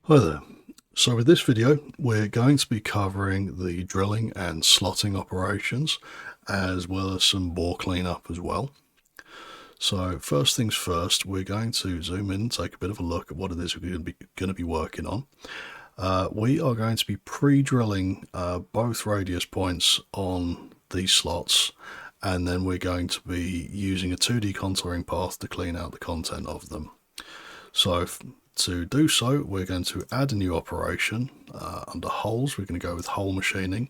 Hi there. So with this video, we're going to be covering the drilling and slotting operations, as well as some bore cleanup as well. So first things first, we're going to zoom in and take a bit of a look at what it is we're going to be working on. We are going to be pre-drilling both radius points on these slots, and then we're going to be using a 2D contouring path to clean out the content of them. So to do so, we're going to add a new operation under holes. We're going to go with hole machining.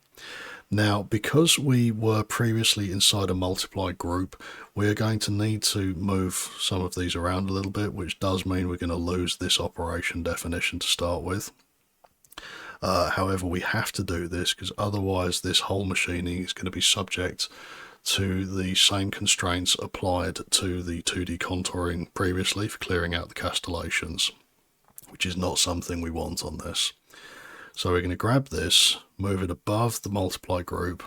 Now, because we were previously inside a multiply group, we're going to need to move some of these around a little bit, which does mean we're going to lose this operation definition to start with. However, we have to do this because otherwise this hole machining is going to be subject to the same constraints applied to the 2D contouring previously for clearing out the castellations, which is not something we want on this. So we're going to grab this, move it above the multiply group,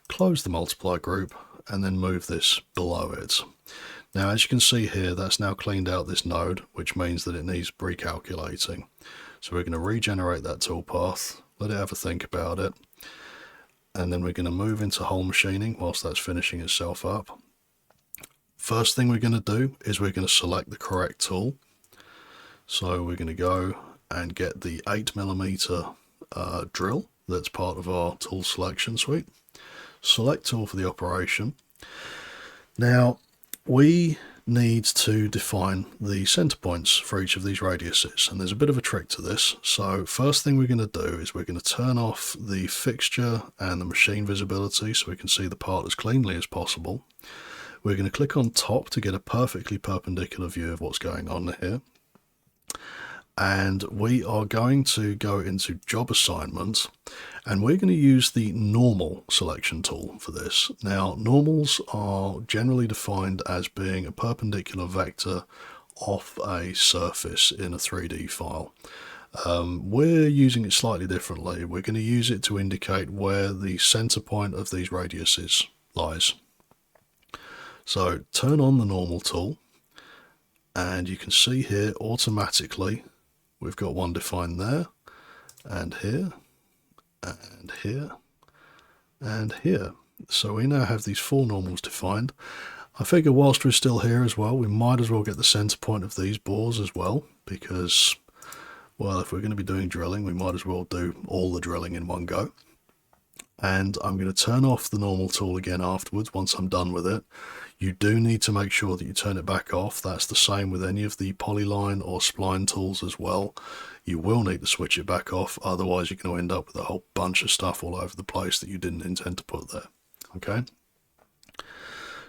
close the multiply group, and then move this below it. Now, as you can see here, that's now cleaned out this node, which means that it needs recalculating. So we're going to regenerate that toolpath, let it have a think about it, and then we're going to move into hole machining whilst that's finishing itself up. First thing we're going to do is we're going to select the correct tool. So we're going to go and get the 8mm drill that's part of our tool selection suite. Select tool for the operation. Now we need to define the center points for each of these radiuses, and there's a bit of a trick to this. So first thing we're going to do is we're going to turn off the fixture and the machine visibility so we can see the part as cleanly as possible. We're going to click on top to get a perfectly perpendicular view of what's going on here. And we are going to go into job assignment, and we're going to use the normal selection tool for this. Now, normals are generally defined as being a perpendicular vector off a surface in a 3D file. We're using it slightly differently. We're going to use it to indicate where the center point of these radiuses lies. So turn on the normal tool, and you can see here automatically we've got one defined there, and here, and here, and here. So we now have these four normals defined. I figure whilst we're still here as well, we might as well get the center point of these bores as well, because, well, if we're going to be doing drilling, we might as well do all the drilling in one go. And I'm going to turn off the normal tool again afterwards once I'm done with it. You do need to make sure that you turn it back off. That's the same with any of the polyline or spline tools as well. You will need to switch it back off, otherwise you're going to end up with a whole bunch of stuff all over the place that you didn't intend to put there. Okay?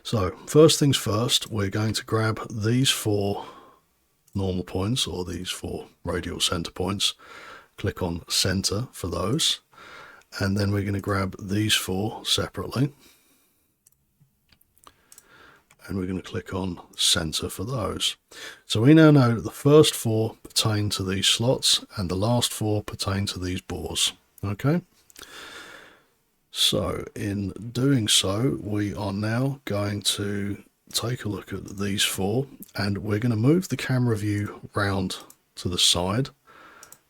So first things first, we're going to grab these four normal points, or these four radial center points. Click on center for those. And then we're going to grab these four separately, and we're going to click on center for those. So we now know that the first four pertain to these slots and the last four pertain to these bores. Okay, so in doing so, we are now going to take a look at these four, and we're going to move the camera view round to the side,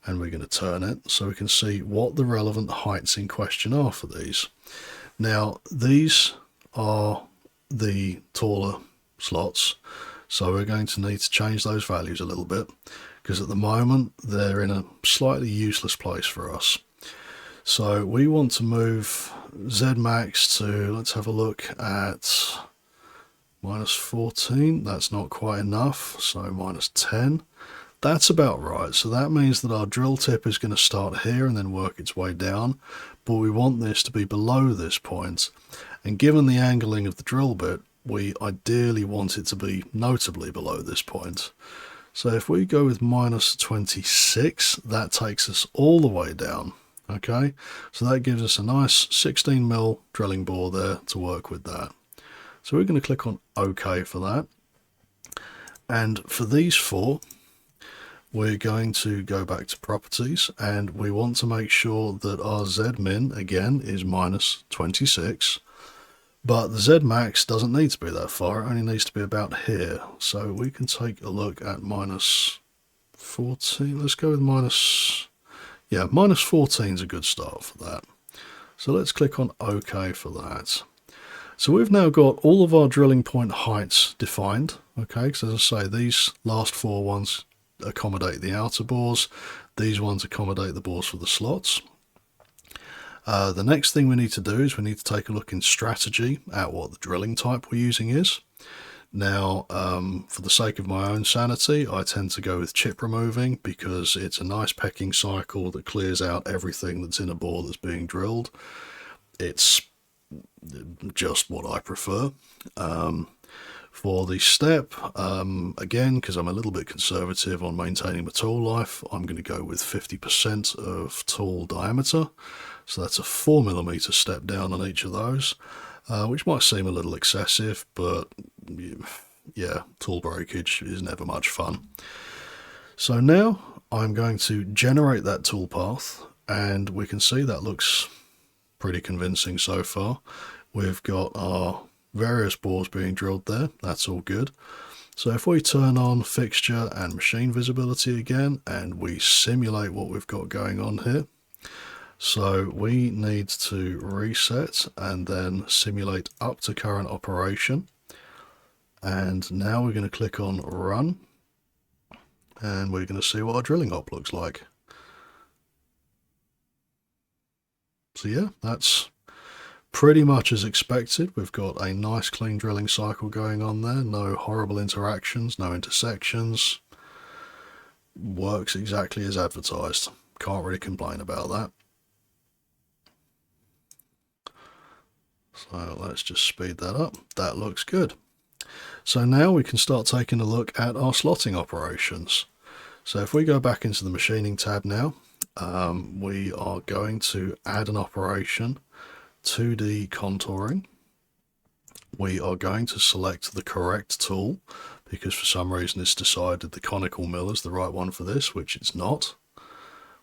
and we're going to turn it so we can see what the relevant heights in question are for these. Now, these are the taller slots, so we're going to need to change those values a little bit, because at the moment they're in a slightly useless place for us. So we want to move Zmax to, let's have a look at -14. That's not quite enough, so -10. That's about right. So that means that our drill tip is going to start here and then work its way down, but we want this to be below this point. And given the angling of the drill bit, we ideally want it to be notably below this point. So if we go with -26, that takes us all the way down. Okay, so that gives us a nice 16mm drilling bore there to work with that. So we're going to click on OK for that. And for these four, we're going to go back to properties, and we want to make sure that our Zmin again is -26, but the Zmax doesn't need to be that far, it only needs to be about here. So we can take a look at 14. Let's go with minus, yeah, minus 14 is a good start for that. So let's click on OK for that. So we've now got all of our drilling point heights defined, okay, because as I say, these last four ones accommodate the outer bores, these ones accommodate the bores for the slots. The next thing we need to do is we need to take a look in strategy at what the drilling type we're using is. Now, for the sake of my own sanity, I tend to go with chip removing because it's a nice pecking cycle that clears out everything that's in a bore that's being drilled. It's just what I prefer. For the step, again, because I'm a little bit conservative on maintaining my tool life, I'm going to go with 50% of tool diameter. So that's a 4mm step down on each of those, which might seem a little excessive, but yeah, tool breakage is never much fun. So now I'm going to generate that tool path, and we can see that looks pretty convincing so far. We've got our various bores being drilled there. That's all good. So if we turn on fixture and machine visibility again, and we simulate what we've got going on here. So we need to reset and then simulate up to current operation. And now we're going to click on run, and we're going to see what our drilling op looks like. So yeah, that's pretty much as expected. We've got a nice clean drilling cycle going on there. No horrible interactions, no intersections. Works exactly as advertised. Can't really complain about that. So let's just speed that up. That looks good. So now we can start taking a look at our slotting operations. So if we go back into the machining tab now, we are going to add an operation, 2D contouring. We are going to select the correct tool because for some reason it's decided the conical mill is the right one for this, which it's not.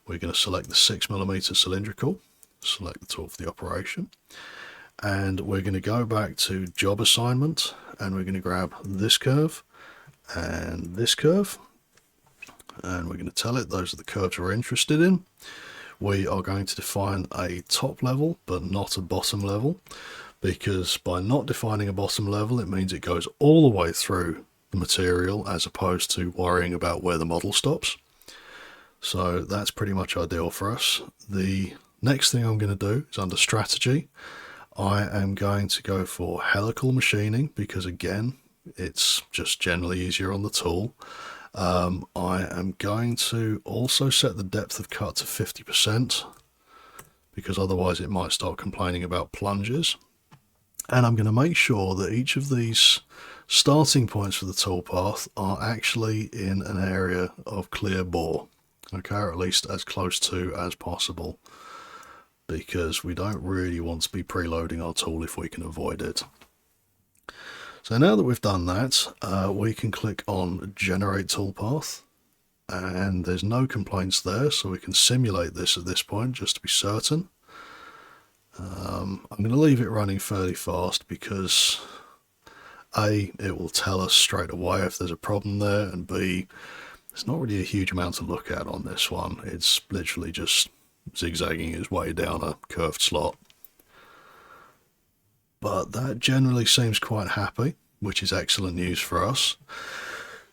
We're going to select the 6mm cylindrical, select the tool for the operation, and we're going to go back to job assignment, and we're going to grab this curve and this curve, and we're going to tell it those are the curves we're interested in. We are going to define a top level but not a bottom level, because by not defining a bottom level it means it goes all the way through the material as opposed to worrying about where the model stops. So that's pretty much ideal for us. The next thing I'm going to do is under strategy, I am going to go for helical machining because again it's just generally easier on the tool. I am going to also set the depth of cut to 50% because otherwise it might start complaining about plunges. And I'm going to make sure that each of these starting points for the toolpath are actually in an area of clear bore, okay, or at least as close to as possible, because we don't really want to be preloading our tool if we can avoid it. So now that we've done that, we can click on Generate Toolpath, and there's no complaints there, so we can simulate this at this point just to be certain. I'm going to leave it running fairly fast because A, it will tell us straight away if there's a problem there, and B, there's not really a huge amount to look at on this one. It's literally just zigzagging its way down a curved slot. But that generally seems quite happy, which is excellent news for us.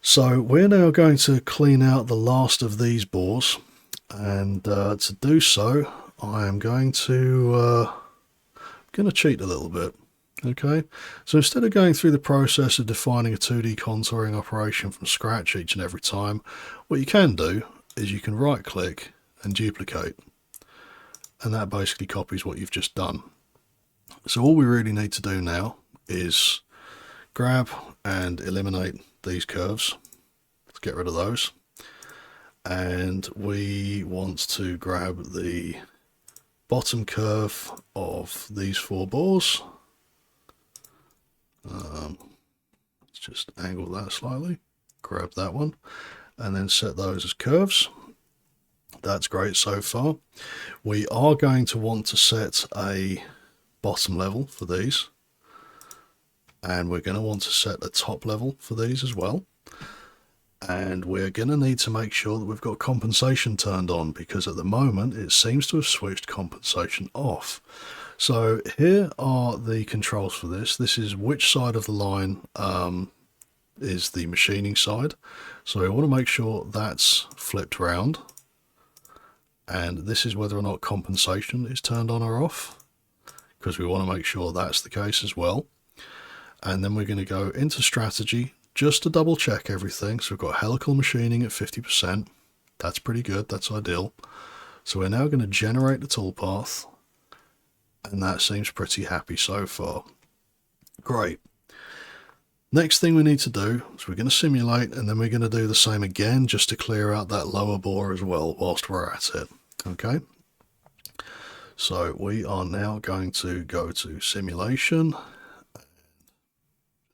So we're now going to clean out the last of these bores, and to do so I am going to cheat a little bit. Okay, so instead of going through the process of defining a 2D contouring operation from scratch each and every time, what you can do is you can right click and duplicate, and that basically copies what you've just done. So all we really need to do now is grab and eliminate these curves. Let's get rid of those. And we want to grab the bottom curve of these four bores. Let's just angle that slightly, grab that one, and then set those as curves. That's great so far. We are going to want to set a bottom level for these, and we're going to want to set a top level for these as well. And we're going to need to make sure that we've got compensation turned on, because at the moment it seems to have switched compensation off. So here are the controls for this. This is which side of the line is the machining side. So we want to make sure that's flipped round. And this is whether or not compensation is turned on or off, because we want to make sure that's the case as well. And then we're going to go into strategy just to double check everything. So we've got helical machining at 50%. That's pretty good. That's ideal. So we're now going to generate the toolpath, and that seems pretty happy so far. Great. Next thing we need to do is we're going to simulate, and then we're going to do the same again just to clear out that lower bore as well whilst we're at it. Okay. So we are now going to go to simulation,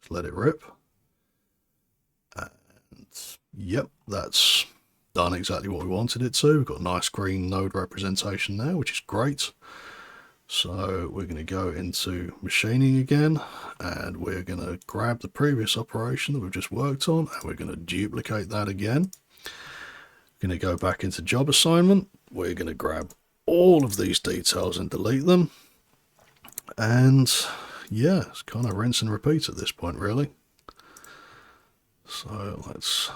let it rip. And yep, that's done exactly what we wanted it to. We've got a nice green node representation there, which is great. So we're going to go into machining again, and we're going to grab the previous operation that we've just worked on, and we're going to duplicate that again. We're going to go back into job assignment. We're going to grab all of these details and delete them. And yeah, it's kind of rinse and repeat at this point, really. So let's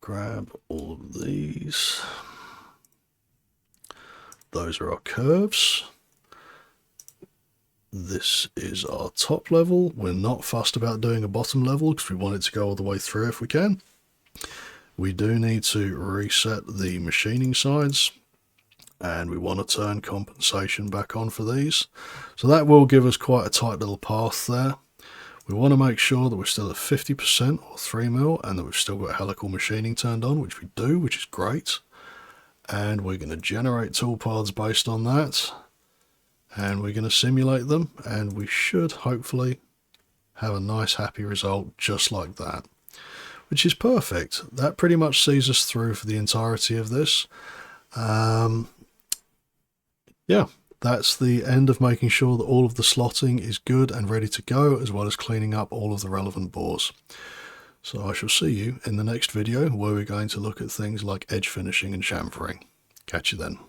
grab all of these. Those are our curves. This is our top level. We're not fussed about doing a bottom level because we want it to go all the way through if we can. We do need to reset the machining sides, and we want to turn compensation back on for these. So that will give us quite a tight little path there. We want to make sure that we're still at 50% or 3mm, and that we've still got helical machining turned on, which we do, which is great. And we're going to generate toolpaths based on that, and we're going to simulate them, and we should hopefully have a nice happy result just like that, which is perfect. That pretty much sees us through for the entirety of this. Yeah, that's the end of making sure that all of the slotting is good and ready to go, as well as cleaning up all of the relevant bores. So I shall see you in the next video, where we're going to look at things like edge finishing and chamfering. Catch you then.